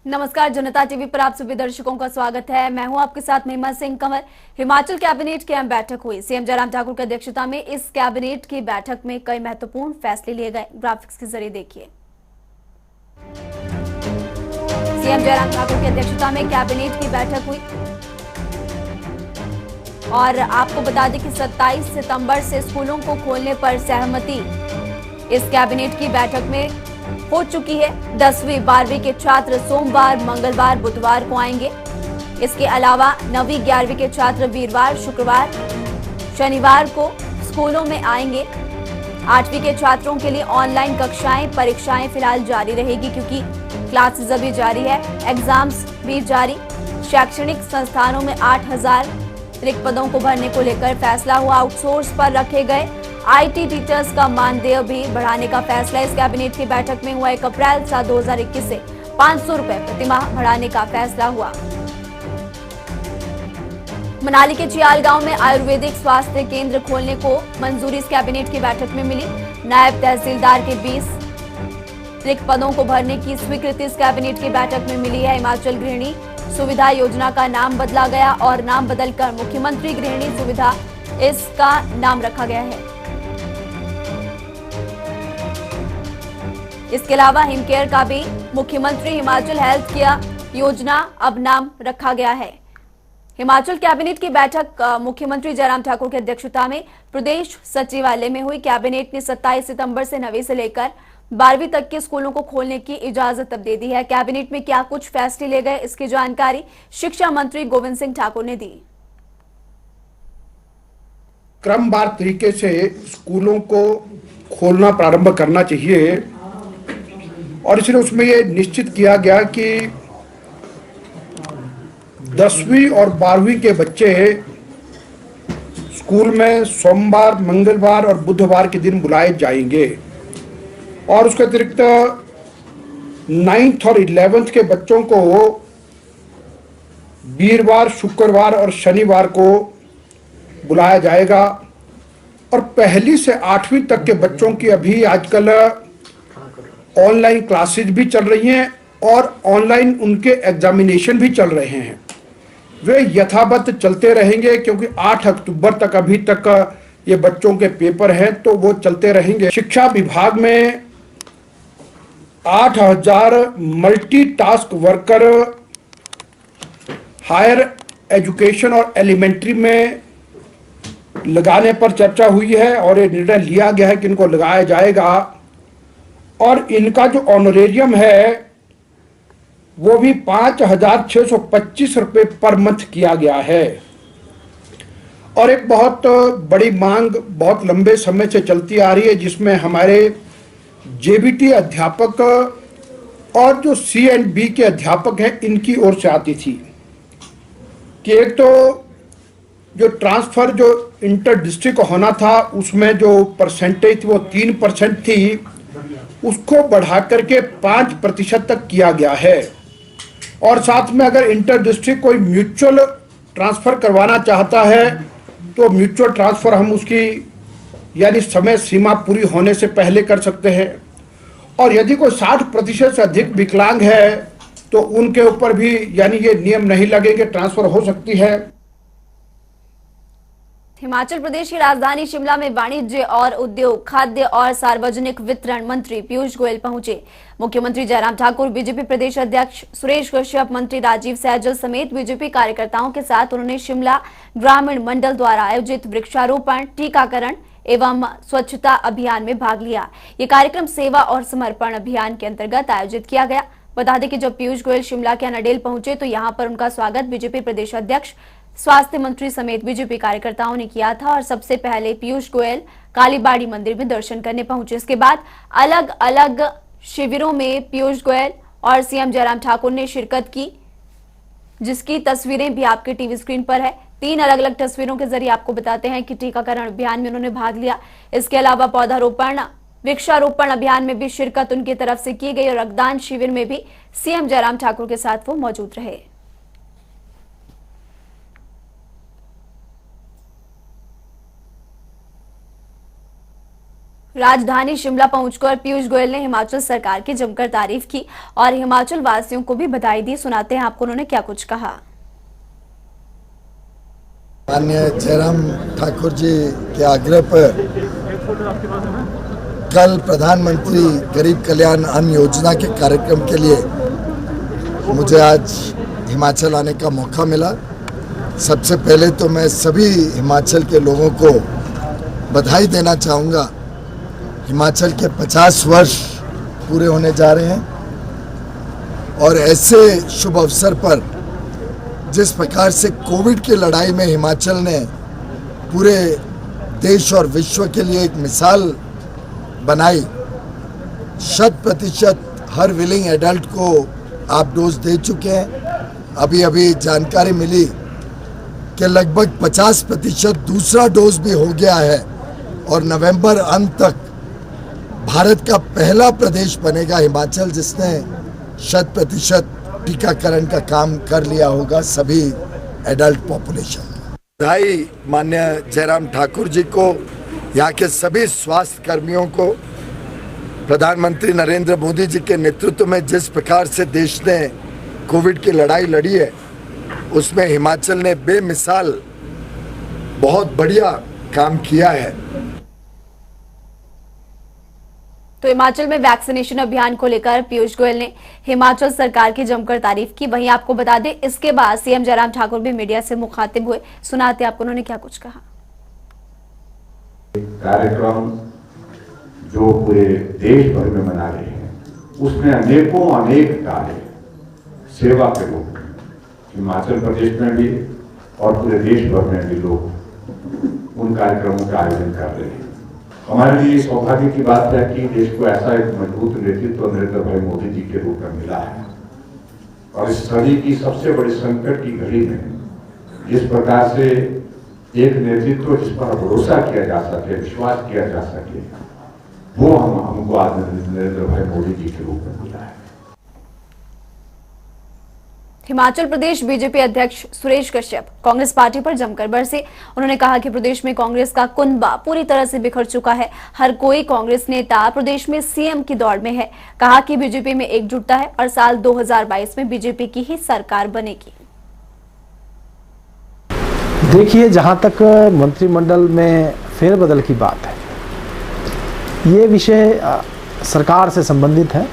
नमस्कार, जनता टीवी पर आप सभी दर्शकों का स्वागत है। मैं हूं आपके साथ महिमा सिंह कंवर। हिमाचल कैबिनेट की अहम बैठक हुई। सीएम जयराम ठाकुर की अध्यक्षता में इस कैबिनेट की बैठक में कई महत्वपूर्ण फैसले लिए गए। ग्राफिक्स के जरिए देखिए। सीएम जयराम ठाकुर की अध्यक्षता में कैबिनेट की बैठक हुई और आपको बता दें कि 27 सितंबर से स्कूलों को खोलने पर सहमति इस कैबिनेट की बैठक में हो चुकी है। 10वीं 12वीं के छात्र सोमवार, मंगलवार, बुधवार को आएंगे। इसके अलावा 9वीं 11वीं के छात्र वीरवार, शुक्रवार, शनिवार को स्कूलों में आएंगे। 8वीं के छात्रों के लिए ऑनलाइन कक्षाएं, परीक्षाएं फिलहाल जारी रहेगी क्योंकि क्लासेस अभी जारी है, एग्जाम्स भी जारी। शैक्षणिक संस्थानों में 8000 रिक्त पदों को भरने को लेकर फैसला हुआ। आउटसोर्स पर रखे गए आईटी टीचर्स का मानदेय भी बढ़ाने का फैसला इस कैबिनेट की बैठक में हुआ। 1 अप्रैल 2021 से 500 रुपए प्रतिमाह बढ़ाने का फैसला हुआ। मनाली के चियाल गांव में आयुर्वेदिक स्वास्थ्य केंद्र खोलने को मंजूरी इस कैबिनेट की बैठक में मिली। नायब तहसीलदार के 20 रिक्त पदों को भरने की स्वीकृति इस कैबिनेट की बैठक में मिली है। हिमाचल गृहिणी सुविधा योजना का नाम बदला गया और नाम बदलकर मुख्यमंत्री गृहिणी सुविधा इसका नाम रखा गया है। इसके अलावा हिमकेयर का भी मुख्यमंत्री हिमाचल हेल्थ केयर योजना अब नाम रखा गया है। हिमाचल कैबिनेट की बैठक मुख्यमंत्री जयराम ठाकुर की अध्यक्षता में प्रदेश सचिवालय में हुई। कैबिनेट ने 27 सितंबर से 9वीं से लेकर 12वीं तक के स्कूलों को खोलने की इजाजत अब दे दी है। कैबिनेट में क्या कुछ फैसले लिए गए, इसकी जानकारी शिक्षा मंत्री गोविंद सिंह ठाकुर ने दी। क्रमवार तरीके से स्कूलों को खोलना प्रारंभ करना चाहिए और इसलिए उसमें ये निश्चित किया गया कि 10वीं और 12वीं के बच्चे स्कूल में सोमवार, मंगलवार और बुधवार के दिन बुलाए जाएंगे और उसके अतिरिक्त 9th और 11th के बच्चों को वीरवार, शुक्रवार और शनिवार को बुलाया जाएगा और 1ली से 8वीं तक के बच्चों की अभी आजकल ऑनलाइन क्लासेज भी चल रही हैं और ऑनलाइन उनके एग्जामिनेशन भी चल रहे हैं। वे यथावत चलते रहेंगे क्योंकि 8 अक्टूबर तक अभी तक ये बच्चों के पेपर हैं, तो वो चलते रहेंगे। शिक्षा विभाग में 8000 multi task worker higher education और एलिमेंट्री में लगाने पर चर्चा हुई है और ये निर्णय लिया गया है कि इनको लगाया जाएगा और इनका जो ऑनरेरियम है वो भी 5625 रुपये पर मंथ किया गया है। और एक बहुत बड़ी मांग बहुत लंबे समय से चलती आ रही है जिसमें हमारे जेबीटी अध्यापक और जो CNB के अध्यापक हैं इनकी ओर से आती थी कि एक तो जो ट्रांसफर जो इंटर डिस्ट्रिक्ट होना था उसमें जो परसेंटेज थी वो 3% थी, उसको बढ़ा करके 5% तक किया गया है। और साथ में अगर इंटर डिस्ट्रिक्ट कोई म्यूचुअल ट्रांसफर करवाना चाहता है तो म्यूचुअल ट्रांसफर हम उसकी यानी समय सीमा पूरी होने से पहले कर सकते हैं और यदि कोई 60% से अधिक विकलांग है तो उनके ऊपर भी यानी ये नियम नहीं लगेंगे, ट्रांसफर हो सकती है। हिमाचल प्रदेश की राजधानी शिमला में वाणिज्य और उद्योग, खाद्य और सार्वजनिक वितरण मंत्री पीयूष गोयल पहुंचे। मुख्यमंत्री जयराम ठाकुर, बीजेपी प्रदेश अध्यक्ष सुरेश कश्यप, मंत्री राजीव सहजल समेत बीजेपी कार्यकर्ताओं के साथ उन्होंने शिमला ग्रामीण मंडल द्वारा आयोजित वृक्षारोपण, टीकाकरण एवं स्वच्छता अभियान में भाग लिया। ये कार्यक्रम सेवा और समर्पण अभियान के अंतर्गत आयोजित किया गया। बता दें कि जब पीयूष गोयल शिमला के अनाडेल पहुंचे तो यहां पर उनका स्वागत बीजेपी प्रदेश अध्यक्ष, स्वास्थ्य मंत्री समेत बीजेपी कार्यकर्ताओं ने किया था और सबसे पहले पीयूष गोयल कालीबाड़ी मंदिर में दर्शन करने पहुंचे। इसके बाद अलग अलग शिविरों में पीयूष गोयल और सीएम जयराम ठाकुर ने शिरकत की, जिसकी तस्वीरें भी आपके टीवी स्क्रीन पर है। 3 अलग अलग तस्वीरों के जरिए आपको बताते हैं कि टीकाकरण अभियान में उन्होंने भाग लिया। इसके अलावा पौधारोपण, वृक्षारोपण अभियान में भी शिरकत उनकी तरफ से की गई और रक्तदान शिविर में भी सीएम जयराम ठाकुर के साथ वो मौजूद रहे। राजधानी शिमला पहुंचकर पीयूष गोयल ने हिमाचल सरकार की जमकर तारीफ की और हिमाचल वासियों को भी बधाई दी। सुनाते हैं आपको उन्होंने क्या कुछ कहा। माननीय जयराम ठाकुर जी के आग्रह पर कल प्रधानमंत्री गरीब कल्याण अन्न योजना के कार्यक्रम के लिए मुझे आज हिमाचल आने का मौका मिला। सबसे पहले तो मैं सभी हिमाचल के लोगों को बधाई देना चाहूँगा। हिमाचल के 50 वर्ष पूरे होने जा रहे हैं और ऐसे शुभ अवसर पर जिस प्रकार से कोविड की लड़ाई में हिमाचल ने पूरे देश और विश्व के लिए एक मिसाल बनाई, 100% हर विलिंग एडल्ट को आप डोज दे चुके हैं। अभी जानकारी मिली कि लगभग 50% दूसरा डोज भी हो गया है और नवंबर अंत तक भारत का पहला प्रदेश बनेगा हिमाचल जिसने 100% टीकाकरण का काम कर लिया होगा सभी एडल्ट पॉपुलेशन। बधाई माननीय जयराम ठाकुर जी को, यहाँ के सभी स्वास्थ्य कर्मियों को। प्रधानमंत्री नरेंद्र मोदी जी के नेतृत्व में जिस प्रकार से देश ने कोविड की लड़ाई लड़ी है उसमें हिमाचल ने बेमिसाल बहुत बढ़िया काम किया है। तो हिमाचल में वैक्सीनेशन अभियान को लेकर पीयूष गोयल ने हिमाचल सरकार की जमकर तारीफ की। वहीं आपको बता दें इसके बाद सीएम जयराम ठाकुर भी मीडिया से मुखातिब हुए। सुनाते आपको उन्होंने क्या कुछ कहा। कार्यक्रम जो पूरे देश भर में मना रहे हैं उसमें अनेक कार्य सेवा के रूप में हिमाचल प्रदेश में भी और पूरे देश भर में भी लोग उन कार्यक्रमों का आयोजन कर रहे हैं। हमारे लिए सौभाग्य की बात है कि देश को ऐसा एक मजबूत नेतृत्व नरेंद्र भाई मोदी जी के रूप में मिला है और इस सदी की सबसे बड़ी संकट की घड़ी में जिस प्रकार से एक नेतृत्व जिस पर भरोसा किया जा सके, विश्वास किया जा सके, वो हमको आज नरेंद्र भाई मोदी जी के रूप में मिला है। हिमाचल प्रदेश बीजेपी अध्यक्ष सुरेश कश्यप कांग्रेस पार्टी पर जमकर बरसे। उन्होंने कहा कि प्रदेश में कांग्रेस का कुनबा पूरी तरह से बिखर चुका है। हर कोई कांग्रेस नेता प्रदेश में सीएम की दौड़ में है। कहा कि बीजेपी में एकजुटता है और साल 2022 में बीजेपी की ही सरकार बनेगी। देखिए, जहां तक मंत्रिमंडल में फेरबदल की बात है, ये विषय सरकार से संबंधित है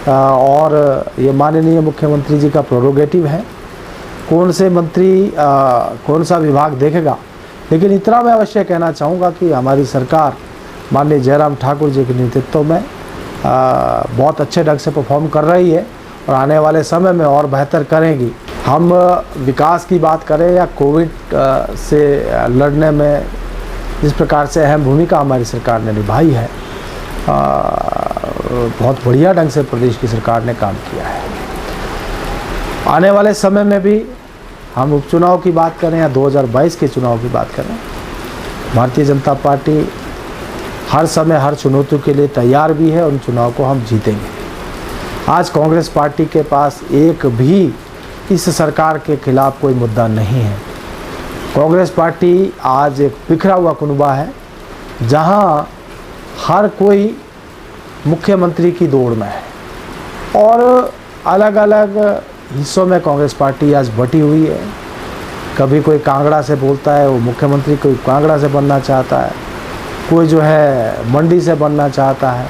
और ये माननीय मुख्यमंत्री जी का प्रोरोगेटिव है। कौन से मंत्री कौन सा विभाग देखेगा, लेकिन इतना मैं अवश्य कहना चाहूँगा कि हमारी सरकार माननीय जयराम ठाकुर जी के नेतृत्व में बहुत अच्छे ढंग से परफॉर्म कर रही है और आने वाले समय में और बेहतर करेगी। हम विकास की बात करें या कोविड से लड़ने में जिस प्रकार से अहम भूमिका हमारी सरकार ने निभाई है, बहुत बढ़िया ढंग से प्रदेश की सरकार ने काम किया है। आने वाले समय में भी हम उपचुनाव की बात करें या 2022 के चुनाव की बात करें, भारतीय जनता पार्टी हर समय हर चुनौती के लिए तैयार भी है और उन चुनाव को हम जीतेंगे। आज कांग्रेस पार्टी के पास एक भी इस सरकार के खिलाफ कोई मुद्दा नहीं है। कांग्रेस पार्टी आज एक बिखरा हुआ कुनबा है जहां हर कोई मुख्यमंत्री की दौड़ में है और अलग अलग हिस्सों में कांग्रेस पार्टी आज बटी हुई है। कभी कोई कांगड़ा से बोलता है वो मुख्यमंत्री, कोई कांगड़ा से बनना चाहता है, कोई जो है मंडी से बनना चाहता है,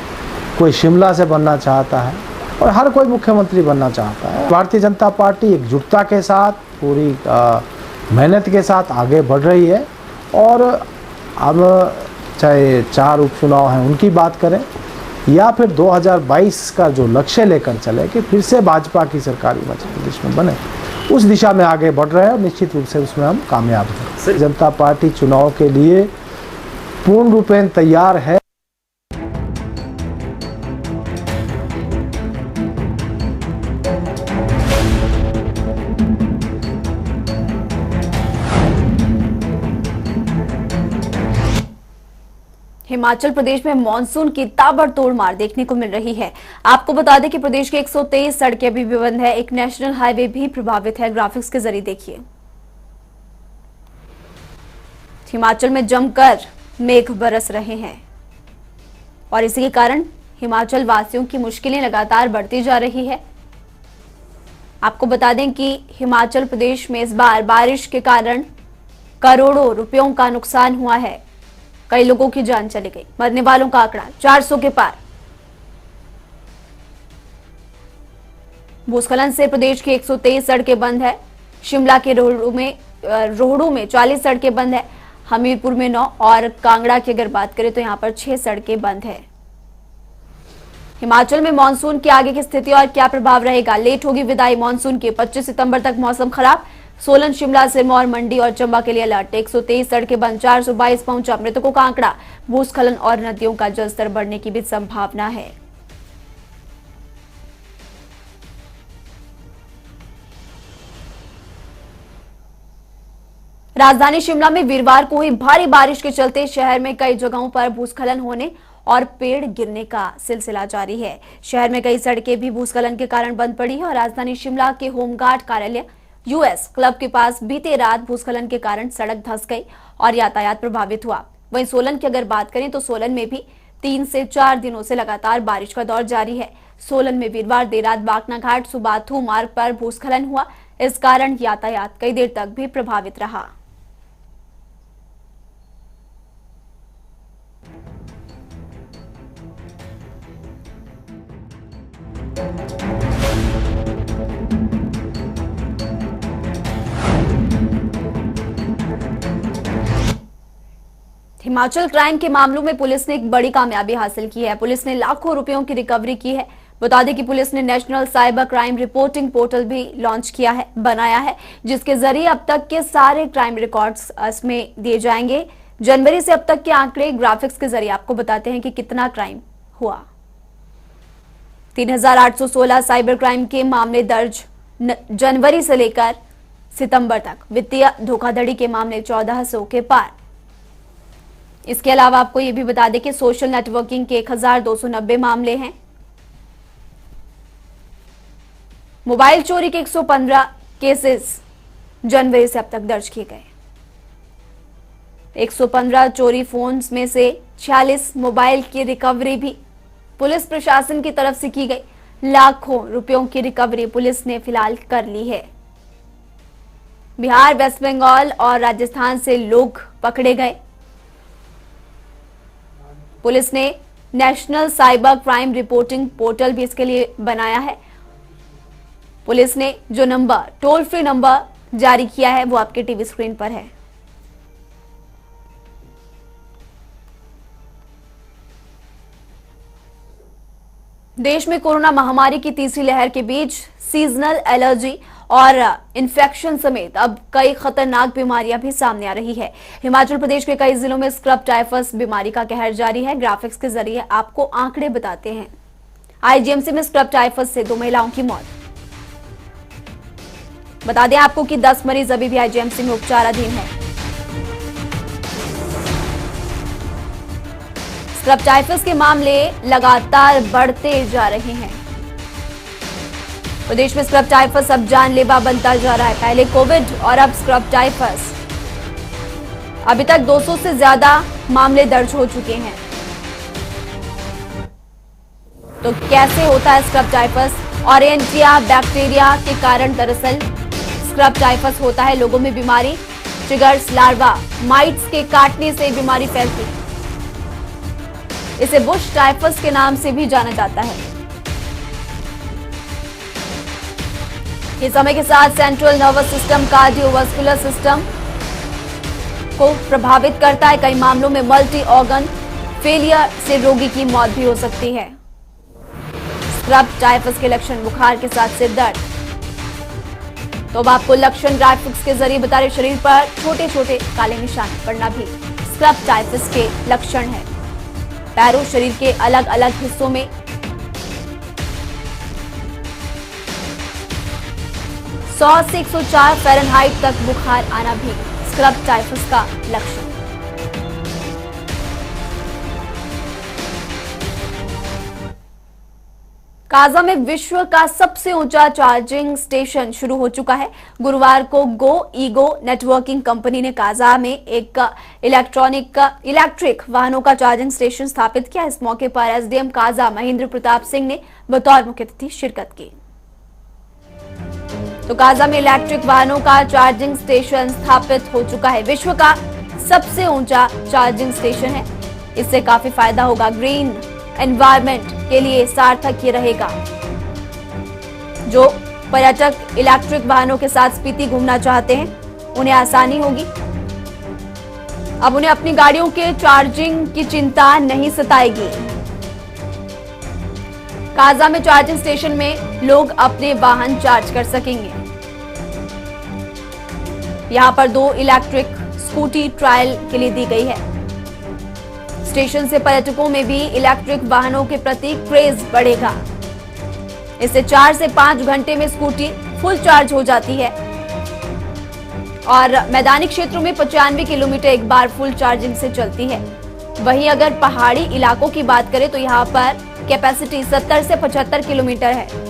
कोई शिमला से बनना चाहता है और हर कोई मुख्यमंत्री बनना चाहता है। भारतीय जनता पार्टी एकजुटता के साथ पूरी मेहनत के साथ आगे बढ़ रही है और अब चाहे 4 उपचुनाव हैं उनकी बात करें या फिर 2022 का जो लक्ष्य लेकर चले कि फिर से भाजपा की सरकार हिमाचल प्रदेश में बने, उस दिशा में आगे बढ़ रहे हैं और निश्चित रूप से उसमें हम कामयाब हैं। जनता पार्टी चुनाव के लिए पूर्ण रूपेण तैयार है। हिमाचल प्रदेश में मानसून की ताबड़तोड़ मार देखने को मिल रही है। आपको बता दें कि प्रदेश की 123 सड़कें अभी भी बंद है। एक नेशनल हाईवे भी प्रभावित है। ग्राफिक्स के जरिए देखिए। हिमाचल में जमकर मेघ बरस रहे हैं। और इसी के कारण हिमाचल वासियों की मुश्किलें लगातार बढ़ती जा रही है। आपको बता दें कि हिमाचल प्रदेश में इस बार बारिश के कारण करोड़ों रुपयों का नुकसान हुआ है। कई लोगों की जान चली गई। मरने वालों का आंकड़ा 400 के पार। भूस्खलन से प्रदेश की 123 सड़कें बंद है। शिमला के रोहड़ू में 40 सड़कें बंद है। हमीरपुर में 9 और कांगड़ा की अगर बात करें तो यहां पर 6 सड़कें बंद है। हिमाचल में मानसून की आगे की स्थिति और क्या प्रभाव रहेगा? लेट होगी विदाई मानसून की। 25 सितंबर तक मौसम खराब। सोलन, शिमला, सिरमौर, मंडी और चंबा के लिए अलर्ट। 123 सड़कें बंद, 422 पहुंचा मृतकों का आंकड़ा। भूस्खलन और नदियों का जलस्तर बढ़ने की भी संभावना है। राजधानी शिमला में वीरवार को हुई भारी बारिश के चलते शहर में कई जगहों पर भूस्खलन होने और पेड़ गिरने का सिलसिला जारी है। शहर में कई सड़कें भी भूस्खलन के कारण बंद पड़ी है और राजधानी शिमला के होमगार्ड कार्यालय यूएस क्लब के पास बीते रात भूस्खलन के कारण सड़क धंस गई और यातायात प्रभावित हुआ। वहीं सोलन की अगर बात करें तो सोलन में भी 3 से 4 दिनों से लगातार बारिश का दौर जारी है। सोलन में वीरवार देर रात बाकना घाट सुबाथू मार्ग पर भूस्खलन हुआ। इस कारण यातायात कई देर तक भी प्रभावित रहा। हिमाचल क्राइम के मामलों में पुलिस ने एक बड़ी कामयाबी हासिल की है। पुलिस ने लाखों रुपयों की रिकवरी की है। बता दें कि पुलिस ने national cyber crime reporting portal भी लॉन्च किया है, बनाया है, जिसके जरिए अब तक के सारे क्राइम रिकॉर्ड्स इसमें दिए जाएंगे। जनवरी से अब तक के आंकड़े ग्राफिक्स के जरिए आपको बताते हैं कि कितना क्राइम हुआ। 3816 साइबर क्राइम के मामले दर्ज जनवरी से लेकर सितंबर तक। वित्तीय धोखाधड़ी के मामले 1400 के पार। इसके अलावा आपको यह भी बता दें कि सोशल नेटवर्किंग के 1290 मामले हैं। मोबाइल चोरी के 115 केसेस जनवरी से अब तक दर्ज किए गए। 115 चोरी फोन्स में से 46 मोबाइल की रिकवरी भी पुलिस प्रशासन की तरफ से की गई। लाखों रुपयों की रिकवरी पुलिस ने फिलहाल कर ली है। बिहार, वेस्ट बंगाल और राजस्थान से लोग पकड़े गए। पुलिस ने national cyber crime reporting portal भी इसके लिए बनाया है। पुलिस ने जो नंबर, टोल फ्री नंबर जारी किया है वो आपके टीवी स्क्रीन पर है। देश में कोरोना महामारी की तीसरी लहर के बीच सीजनल एलर्जी और इन्फेक्शन समेत अब कई खतरनाक बीमारियां भी सामने आ रही है। हिमाचल प्रदेश के कई जिलों में स्क्रब टाइफस बीमारी का कहर जारी है। ग्राफिक्स के जरिए आपको आंकड़े बताते हैं। आईजीएमसी में स्क्रब टाइफस से 2 महिलाओं की मौत। बता दें आपको कि 10 मरीज अभी भी आईजीएमसी में उपचाराधीन है। स्क्रब टाइफस के मामले लगातार बढ़ते जा रहे हैं। प्रदेश में स्क्रब टाइफस अब जानलेवा बनता जा रहा है। पहले कोविड और अब स्क्रब टाइफस। अभी तक 200 से ज्यादा मामले दर्ज हो चुके हैं। तो कैसे होता है स्क्रब टाइफस? ऑरेंजिया बैक्टीरिया के कारण दरअसल स्क्रब टाइफस होता है। लोगों में बीमारी ट्रिगर्स लार्वा माइट्स के काटने से बीमारी फैलती है। इसे बुश टाइफस के नाम से भी जाना जाता है। ये समय के साथ central nervous system, cardiovascular system को प्रभावित करता है। कई मामलों में मल्टी ऑर्गन फेलियर से रोगी की मौत भी हो सकती है। स्क्रब टाइफस के लक्षण बुखार के साथ सिर दर्द। तो अब आपको लक्षण ग्राफिक्स के जरिए बता रहे, शरीर पर छोटे छोटे काले निशान पड़ना भी स्क्रब टाइफस के लक्षण है। पैरों, शरीर के अलग अलग हिस्सों में 100 से 104 फ़ारेनहाइट तक बुखार आना भी स्क्रब टाइफस का लक्षण। काजा में विश्व का सबसे ऊंचा चार्जिंग स्टेशन शुरू हो चुका है। गुरुवार को गो ईगो नेटवर्किंग कंपनी ने काजा में एक इलेक्ट्रिक वाहनों का चार्जिंग स्टेशन स्थापित किया। इस मौके पर एसडीएम काजा महेंद्र प्रताप सिंह ने बतौर मुख्य अतिथि शिरकत की। तो काजा में इलेक्ट्रिक वाहनों का चार्जिंग स्टेशन स्थापित हो चुका है। विश्व का सबसे ऊंचा चार्जिंग स्टेशन है। इससे काफी फायदा होगा। ग्रीन एनवायरनमेंट के लिए सार्थक ये रहेगा। जो पर्यटक इलेक्ट्रिक वाहनों के साथ स्पीति घूमना चाहते हैं उन्हें आसानी होगी। अब उन्हें अपनी गाड़ियों के चार्जिंग की चिंता नहीं सताएगी। काजा में चार्जिंग स्टेशन में लोग अपने वाहन चार्ज कर सकेंगे। यहां पर 2 इलेक्ट्रिक स्कूटी ट्रायल के लिए दी गई है। स्टेशन से पर्यटकों में भी इलेक्ट्रिक वाहनों के प्रति क्रेज बढ़ेगा। इससे 4 से 5 घंटे में स्कूटी फुल चार्ज हो जाती है और मैदानी क्षेत्रों में 95 किलोमीटर एक बार फुल चार्जिंग से चलती है। वहीं अगर पहाड़ी इलाकों की बात करें तो यहां पर कैपेसिटी 70 से 75 किलोमीटर है।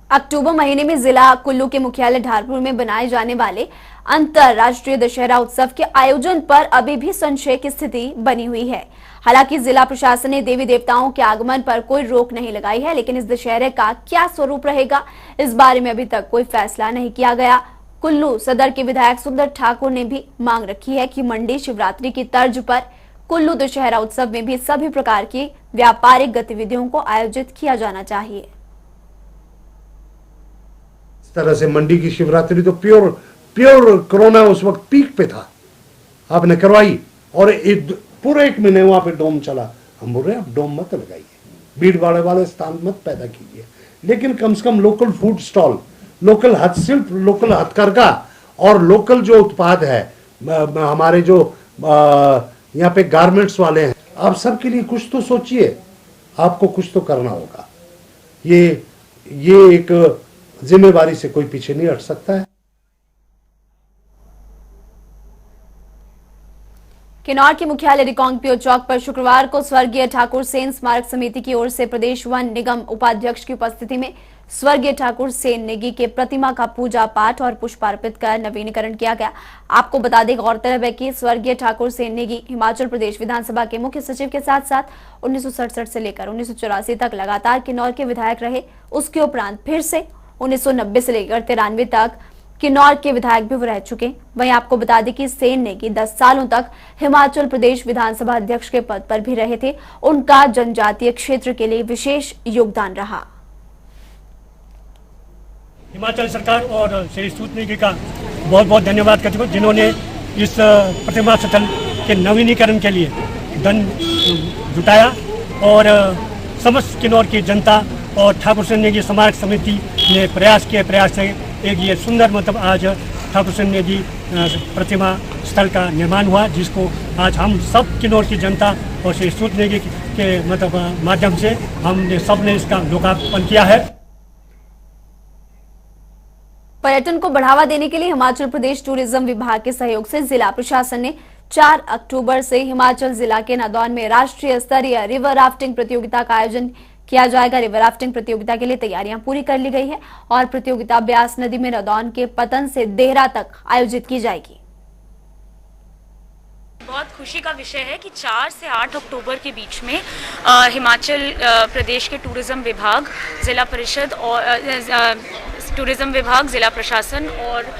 अक्टूबर महीने में जिला कुल्लू के मुख्यालय ढालपुर में बनाए जाने वाले अंतरराष्ट्रीय दशहरा उत्सव के आयोजन पर अभी भी संशय की स्थिति बनी हुई है। हालांकि जिला प्रशासन ने देवी देवताओं के आगमन पर कोई रोक नहीं लगाई है, लेकिन इस दशहरे का क्या स्वरूप रहेगा इस बारे में अभी तक कोई फैसला नहीं किया गया। कुल्लू सदर के विधायक सुंदर ठाकुर ने भी मांग रखी है कि मंडी शिवरात्रि की तर्ज पर कुल्लू दशहरा उत्सव में भी सभी प्रकार की व्यापारिक गतिविधियों को आयोजित किया जाना चाहिए। तरह से मंडी की शिवरात्रि तो प्योर कोरोना उस वक्त पीक पे था, आपने करवाई और पूरे 1 महीने वहां पे डोम चला। हम बोल रहे हैं आप डोम मत लगाइए, भीड़ भाड़ वाले स्थान मत पैदा कीजिए, लेकिन कम से कम लोकल फूड स्टॉल, लोकल हस्तशिल्प, लोकल हथकरघा और लोकल जो उत्पाद है, हमारे जो यहाँ पे गारमेंट्स वाले हैं, आप सबके लिए कुछ तो सोचिए, आपको कुछ तो करना होगा। ये एक जिम्मेवारी से कोई पीछे नहीं हट सकता है। किन्नौर के मुख्यालय रिकांगपिओ चौक पर शुक्रवार को स्वर्गीय ठाकुर सेन स्मारक समिति की ओर से प्रदेश वन निगम उपाध्यक्ष की उपस्थिति में स्वर्गीय ठाकुर सेन नेगी के प्रतिमा का पूजा पाठ और पुष्पार्पित कर नवीनीकरण किया गया। आपको बता दें, गौरतलब है कि स्वर्गीय ठाकुर सेन नेगी हिमाचल प्रदेश विधानसभा के मुख्य सचिव के साथ साथ 1967 से लेकर 1984 तक लगातार किन्नौर के विधायक रहे। उसके उपरांत फिर से 1990 से लेकर 93 तक किन्नौर के विधायक भी रह चुके। वहीं आपको बता दें कि सेन नेगी 10 सालों तक हिमाचल प्रदेश विधानसभा अध्यक्ष के पद पर भी रहे थे। उनका जनजातीय क्षेत्र के लिए विशेष योगदान रहा। हिमाचल सरकार और श्री सूत नेगी का बहुत बहुत धन्यवाद करते हैं, जिन्होंने इस प्रतिमा स्थल के नवीनीकरण के लिए धन जुटाया और समस्त किन्नौर की जनता और ठाकुर सेन नेगी स्मारक समिति ने प्रयास से एक ये सुंदर मतलब आज ठाकुर सेन नेगी प्रतिमा स्थल का निर्माण हुआ, जिसको आज हम सब किन्नौर की जनता और श्री सूत नेगी के मतलब माध्यम से हमने सबने इसका लोकार्पण किया है। पर्यटन को बढ़ावा देने के लिए हिमाचल प्रदेश टूरिज्म विभाग के सहयोग से जिला प्रशासन ने 4 अक्टूबर से हिमाचल जिला के नादौन में राष्ट्रीय स्तरीय रिवर राफ्टिंग प्रतियोगिता का आयोजन किया जाएगा। रिवर राफ्टिंग प्रतियोगिता के लिए तैयारियां पूरी कर ली गई है और प्रतियोगिता ब्यास नदी में नादौन के पतन से देहरा तक आयोजित की जाएगी। बहुत खुशी का विषय है कि 4 से 8 अक्टूबर के बीच में हिमाचल प्रदेश के टूरिज्म विभाग, जिला परिषद और टूरिज्म विभाग, जिला प्रशासन और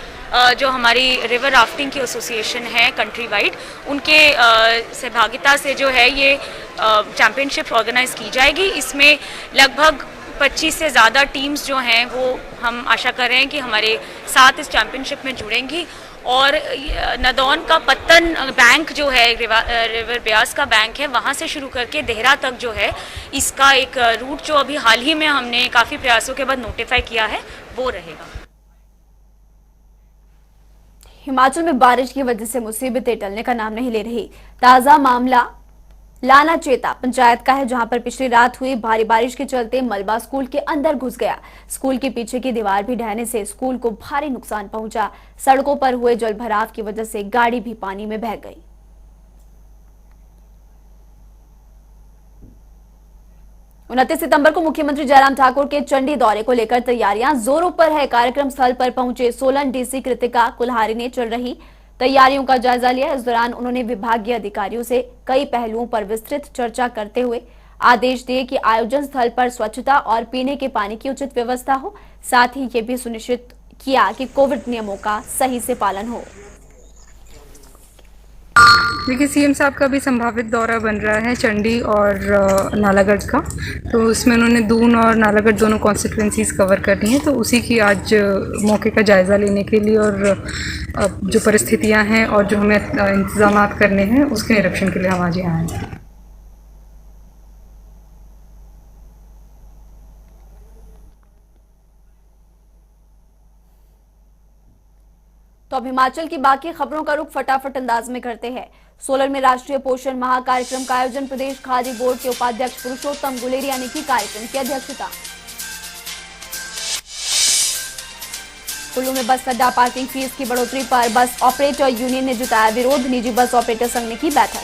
जो हमारी रिवर राफ्टिंग की एसोसिएशन है कंट्री वाइड, उनके सहभागिता से जो है ये चैंपियनशिप ऑर्गेनाइज की जाएगी। इसमें लगभग 25 से ज़्यादा टीम्स जो हैं वो हम आशा कर रहे हैं कि हमारे साथ इस चैंपियनशिप में जुड़ेंगी। और नादौन का पत्तन बैंक जो है, रिवर ब्यास का बैंक है, वहाँ से शुरू करके देहरा तक जो है इसका एक रूट जो अभी हाल ही में हमने काफ़ी प्रयासों के बाद नोटिफाई किया है वो रहेगा। हिमाचल में बारिश की वजह से मुसीबतें टलने का नाम नहीं ले रही। ताजा मामला लाना चेता पंचायत का है, जहां पर पिछली रात हुई भारी बारिश के चलते मलबा स्कूल के अंदर घुस गया। स्कूल के पीछे की दीवार भी ढहने से स्कूल को भारी नुकसान पहुंचा। सड़कों पर हुए जलभराव की वजह से गाड़ी भी पानी में बह गई। 29 सितंबर को मुख्यमंत्री जयराम ठाकुर के चंडी दौरे को लेकर तैयारियां जोरों पर है। कार्यक्रम स्थल पर पहुंचे सोलन डीसी कृतिका कुल्हारी ने चल रही तैयारियों का जायजा लिया। इस दौरान उन्होंने विभागीय अधिकारियों से कई पहलुओं पर विस्तृत चर्चा करते हुए आदेश दिए कि आयोजन स्थल पर स्वच्छता और पीने के पानी की उचित व्यवस्था हो। साथ ही ये भी सुनिश्चित किया कि कोविड नियमों का सही से पालन हो। देखिए, सीएम साहब का भी संभावित दौरा बन रहा है चंडी और नालागढ़ का, तो उसमें उन्होंने दून और नालागढ़ दोनों कॉन्स्टिट्यूएंसीज कवर करनी है, तो उसी की आज मौके का जायज़ा लेने के लिए और जो परिस्थितियां हैं और जो हमें इंतजाम करने हैं उसके निरीक्षण के लिए हम आज यहाँ आए हैं। तो अब हिमाचल की बाकी खबरों का रुख फटाफट अंदाज में करते हैं। सोलन में राष्ट्रीय पोषण माह कार्यक्रम का आयोजन प्रदेश खाद्य बोर्ड के उपाध्यक्ष पुरुषोत्तम गुलेरिया ने की कार्यक्रम की अध्यक्षता। कुल्लू में बस अड्डा पार्किंग फीस की बढ़ोतरी पर बस ऑपरेटर यूनियन ने जताया विरोध। निजी बस ऑपरेटर संघ ने की बैठक।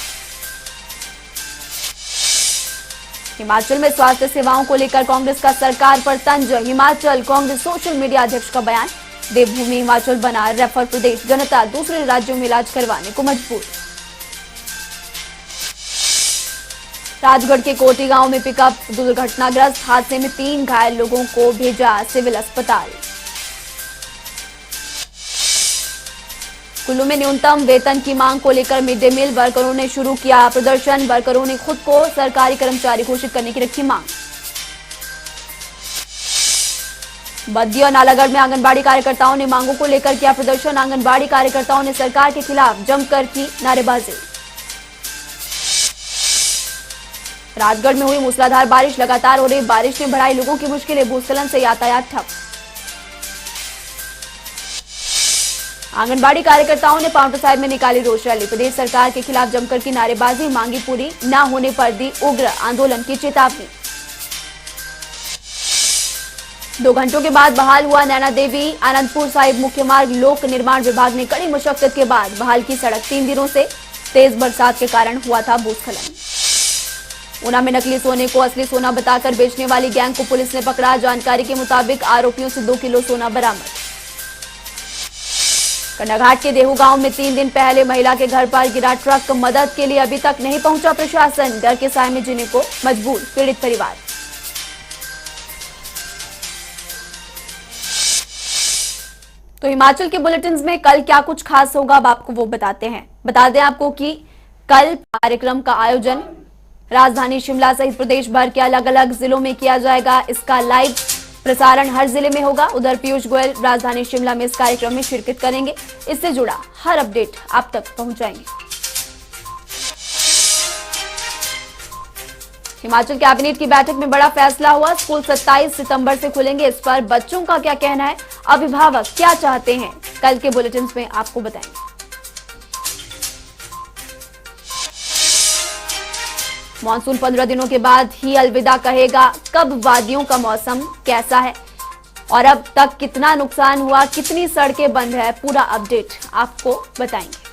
हिमाचल में स्वास्थ्य सेवाओं को लेकर कांग्रेस का सरकार पर तंज। हिमाचल कांग्रेस सोशल मीडिया अध्यक्ष का बयान। देवभूमि हिमाचल बना रेफर प्रदेश, जनता दूसरे राज्यों में इलाज करवाने को मजबूर। राजगढ़ के कोटी गांव में पिकअप दुर्घटनाग्रस्त, हादसे में 3 घायल लोगों को भेजा सिविल अस्पताल। कुल्लू में न्यूनतम वेतन की मांग को लेकर मिड डे मील वर्करों ने शुरू किया प्रदर्शन। वर्करों ने खुद को सरकारी कर्मचारी घोषित करने की रखी मांग। बद्दी और नालागढ़ में आंगनबाड़ी कार्यकर्ताओं ने मांगों को लेकर किया प्रदर्शन। आंगनबाड़ी कार्यकर्ताओं ने सरकार के खिलाफ जमकर की नारेबाजी। राजगढ़ में हुई मूसलाधार बारिश, लगातार हो रही बारिश ने बढ़ाई लोगों की मुश्किलें। भूस्खलन से यातायात ठप। आंगनबाड़ी कार्यकर्ताओं ने पांवटा साहिब में निकाली रोष रैली। प्रदेश सरकार के खिलाफ जमकर की नारेबाजी, मांगी पूरी न होने पर दी उग्र आंदोलन की चेतावनी। 2 घंटों के बाद बहाल हुआ नैना देवी आनंदपुर साहिब मुख्य मार्ग। लोक निर्माण विभाग ने कड़ी मशक्कत के बाद बहाल की सड़क। 3 दिनों से तेज बरसात के कारण हुआ था भूस्खलन। ऊना में नकली सोने को असली सोना बताकर बेचने वाली गैंग को पुलिस ने पकड़ा। जानकारी के मुताबिक आरोपियों से 2 किलो सोना बरामद। कंडाघाट के देहू गांव में 3 दिन पहले महिला के घर पर गिरा ट्रक। मदद के लिए अभी तक नहीं पहुंचा प्रशासन। डर के साए में जीने को मजबूर पीड़ित परिवार। तो हिमाचल के बुलेटिन्स में कल क्या कुछ खास होगा अब आपको वो बताते हैं। बता दें आपको कि कल कार्यक्रम का आयोजन राजधानी शिमला सहित प्रदेश भर के अलग अलग जिलों में किया जाएगा। इसका लाइव प्रसारण हर जिले में होगा। उधर पीयूष गोयल राजधानी शिमला में इस कार्यक्रम में शिरकत करेंगे। इससे जुड़ा हर अपडेट आप तक पहुंचाएंगे। हिमाचल कैबिनेट की बैठक में बड़ा फैसला हुआ। स्कूल 27 सितंबर से खुलेंगे। इस पर बच्चों का क्या कहना है, अभिभावक क्या चाहते हैं, कल के बुलेटिन में आपको बताएंगे। मॉनसून 15 दिनों के बाद ही अलविदा कहेगा। कब वादियों का मौसम कैसा है और अब तक कितना नुकसान हुआ, कितनी सड़कें बंद है, पूरा अपडेट आपको बताएंगे।